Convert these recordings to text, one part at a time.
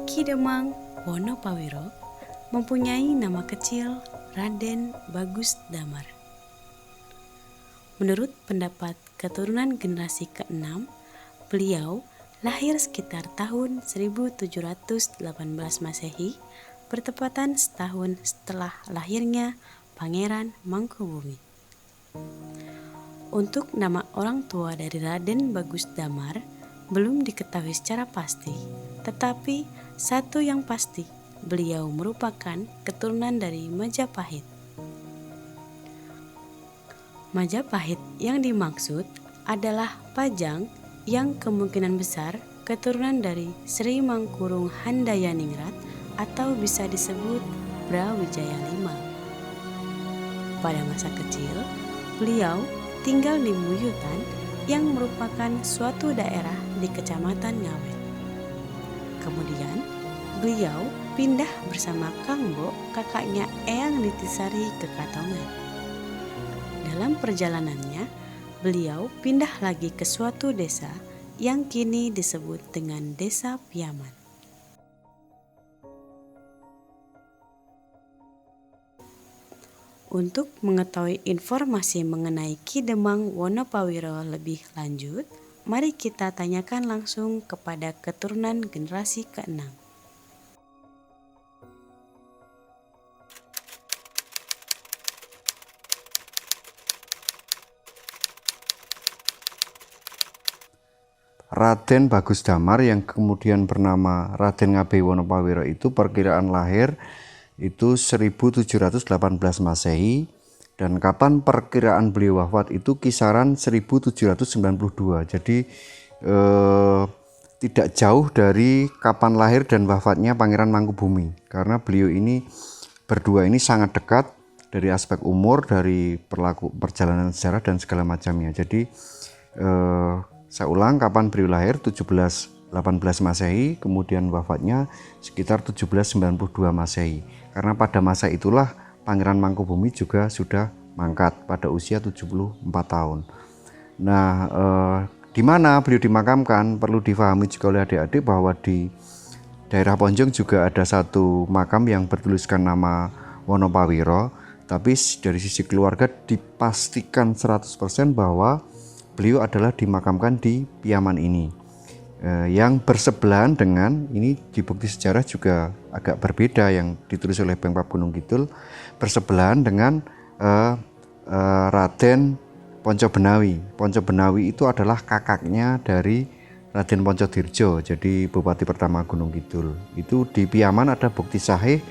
Ki Demang Wonopawiro mempunyai nama kecil Raden Bagus Damar. Menurut pendapat keturunan generasi ke-6, beliau lahir sekitar tahun 1718 Masehi, bertepatan setahun setelah lahirnya Pangeran Mangkubumi. Untuk nama orang tua dari Raden Bagus Damar belum diketahui secara pasti, tetapi satu yang pasti, beliau merupakan keturunan dari Majapahit. Majapahit yang dimaksud adalah Pajang yang kemungkinan besar keturunan dari Sri Mangkurung Handayaningrat atau bisa disebut Brawijaya V. Pada masa kecil, beliau tinggal di Muyutan yang merupakan suatu daerah di Kecamatan Ngawen. Kemudian, beliau pindah bersama Kang Bo, kakaknya Eyang Nitisari, ke Katongan. Dalam perjalanannya, beliau pindah lagi ke suatu desa yang kini disebut dengan Desa Piaman. Untuk mengetahui informasi mengenai Ki Demang Wonopawiro lebih lanjut, mari kita tanyakan langsung kepada keturunan generasi ke-6. Raden Bagus Damar yang kemudian bernama Raden Ngabei Wonopawiro itu perkiraan lahir itu 1718 Masehi, dan kapan perkiraan beliau wafat itu kisaran 1792. Jadi tidak jauh dari kapan lahir dan wafatnya Pangeran Mangkubumi, karena beliau ini berdua ini sangat dekat dari aspek umur, dari perjalanan sejarah dan segala macamnya. Jadi saya ulang, kapan beliau lahir 1718 Masehi, kemudian wafatnya sekitar 1792 Masehi. Karena pada masa itulah Pangeran Mangkubumi juga sudah mangkat pada usia 74 tahun. Nah, di mana beliau dimakamkan perlu difahami juga oleh adik-adik bahwa di daerah Ponjong juga ada satu makam yang bertuliskan nama Wonopawiro, tapi dari sisi keluarga dipastikan 100% bahwa beliau adalah dimakamkan di Piaman ini. Yang bersebelahan dengan, ini di bukti sejarah juga agak berbeda yang ditulis oleh Pemkab Gunung Kidul, bersebelahan dengan Raden Ponco Benawi. Ponco Benawi itu adalah kakaknya dari Raden Poncodirjo, jadi Bupati pertama Gunung Kidul. Itu di Piaman ada bukti sahih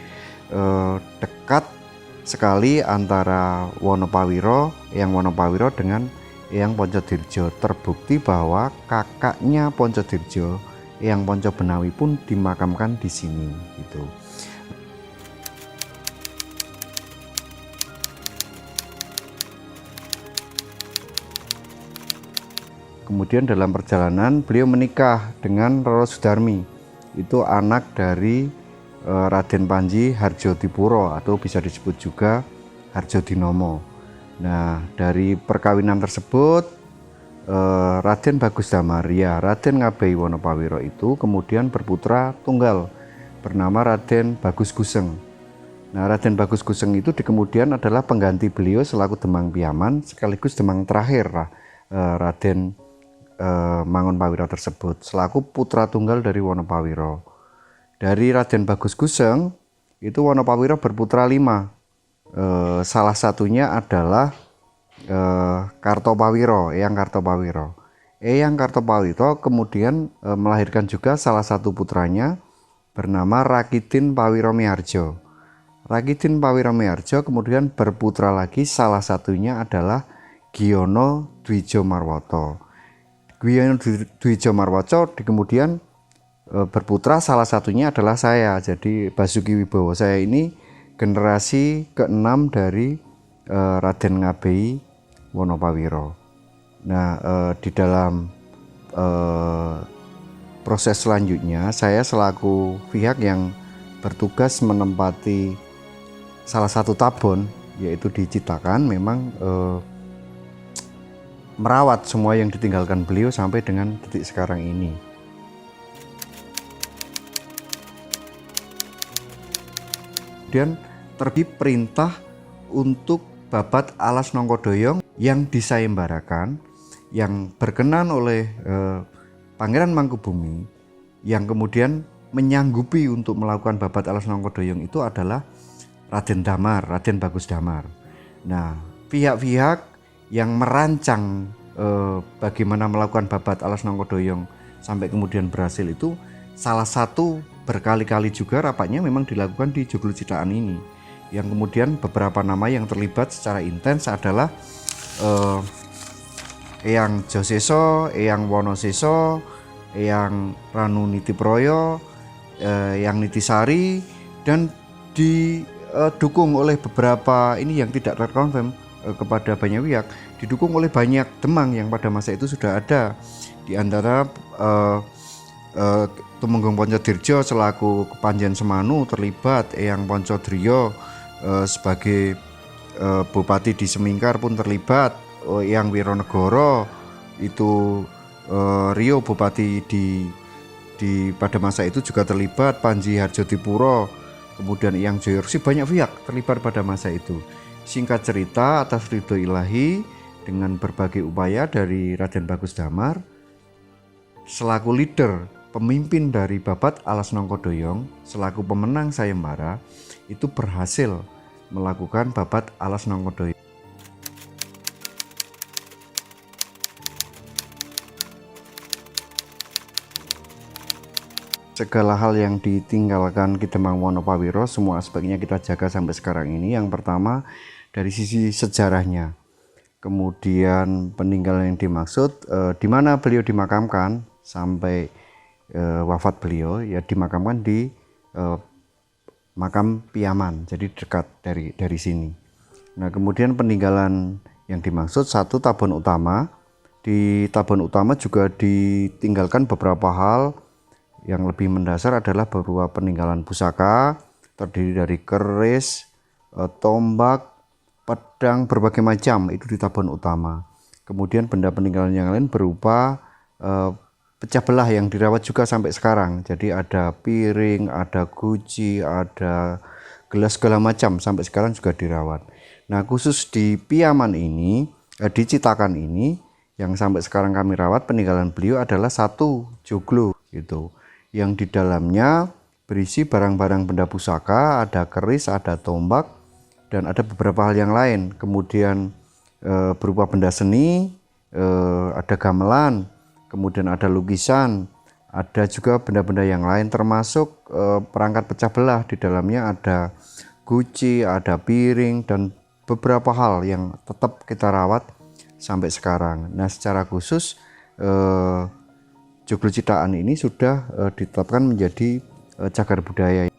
dekat sekali antara Wonopawiro, Eyang Wonopawiro dengan Eyang Poncodirjo. Terbukti bahwa kakaknya Poncodirjo, Eyang Ponco Benawi pun dimakamkan di sini gitu. Kemudian dalam perjalanan beliau menikah dengan Roro Sudarmi. Itu anak dari Raden Panji Harjodipuro atau bisa disebut juga Harjodinomo. Nah, dari perkawinan tersebut Raden Bagus Damar, ya Raden Ngabei Wonopawiro itu kemudian berputra tunggal bernama Raden Bagus Guseng. Nah, Raden Bagus Guseng itu di kemudian adalah pengganti beliau selaku Demang Piaman sekaligus Demang terakhir Raden Mangunpawiro tersebut selaku putra tunggal dari Wonopawiro. Dari Raden Bagus Guseng itu Wonopawiro berputra 5. Salah satunya adalah Kartopawiro, Eyang Kartopawiro. Eyang Kartopawiro kemudian melahirkan juga salah satu putranya bernama Rakidin Pawiro Miharjo. Rakidin Pawiro Miharjo kemudian berputra lagi, salah satunya adalah Giono Dwijo Marwoto. Giono Dwijo Marwoto kemudian berputra, salah satunya adalah saya, jadi Basuki Wibowo. Saya ini generasi ke-6 dari Raden Ngabei Wonopawiro. Nah, di dalam proses selanjutnya saya selaku pihak yang bertugas menempati salah satu tabon, yaitu di Citakan, memang merawat semua yang ditinggalkan beliau sampai dengan detik sekarang ini. kemudian terbit perintah untuk babat alas Nongkodoyong yang disayembarakan, yang berkenan oleh Pangeran Mangkubumi, yang kemudian menyanggupi untuk melakukan babat alas Nongkodoyong itu adalah Raden Damar, Raden Bagus Damar. Nah, pihak-pihak yang merancang bagaimana melakukan babat alas Nongkodoyong sampai kemudian berhasil itu salah satu berkali-kali juga rapatnya memang dilakukan di Joglo Citaan ini. Yang kemudian beberapa nama yang terlibat secara intens adalah Eyang Joseso, Eyang Wonoseso, Eyang Ranu Nitiproyo, Eyang Nitisari, dan didukung oleh beberapa ini yang tidak terkonfirm kepada Banyawiak, didukung oleh banyak demang yang pada masa itu sudah ada. Di antara Tumenggung Poncodirjo selaku Kepanjen Semanu terlibat, Eyang Poncodriyo sebagai Bupati di Semingkar pun terlibat, Eyang Wironegoro itu Rio Bupati di pada masa itu juga terlibat, Panji Harjodipuro, kemudian Eyang Joyorsi, banyak pihak terlibat pada masa itu. Singkat cerita, atas ridho ilahi dengan berbagai upaya dari Raden Bagus Damar selaku leader, pemimpin dari babat alas Nongkodoyong, selaku pemenang sayembara, itu berhasil melakukan babat alas Nongkodoyong. Segala hal yang ditinggalkan Ki Demang Wonopawiro, semua aspeknya kita jaga sampai sekarang ini. Yang pertama dari sisi sejarahnya, kemudian peninggalan yang dimaksud, di mana beliau dimakamkan sampai wafat beliau, ya dimakamkan di makam Piyaman, jadi dekat dari sini. Nah, kemudian peninggalan yang dimaksud, satu Tabon Utama. Di Tabon Utama juga ditinggalkan beberapa hal. Yang lebih mendasar adalah berupa peninggalan pusaka terdiri dari keris, tombak, pedang berbagai macam, itu di Tabon Utama. Kemudian benda peninggalan yang lain berupa pecah belah yang dirawat juga sampai sekarang. Jadi ada piring, ada guci, ada gelas segala macam, sampai sekarang juga dirawat. Nah, khusus di Piyaman ini, di Citakan ini, yang sampai sekarang kami rawat peninggalan beliau adalah satu joglo gitu, yang di dalamnya berisi barang-barang benda pusaka, ada keris, ada tombak, dan ada beberapa hal yang lain. Kemudian berupa benda seni, ada gamelan, kemudian ada lukisan, ada juga benda-benda yang lain, termasuk perangkat pecah belah. Di dalamnya ada guci, ada piring, dan beberapa hal yang tetap kita rawat sampai sekarang. Nah, secara khusus Joglo Citaan ini sudah ditetapkan menjadi cagar budaya.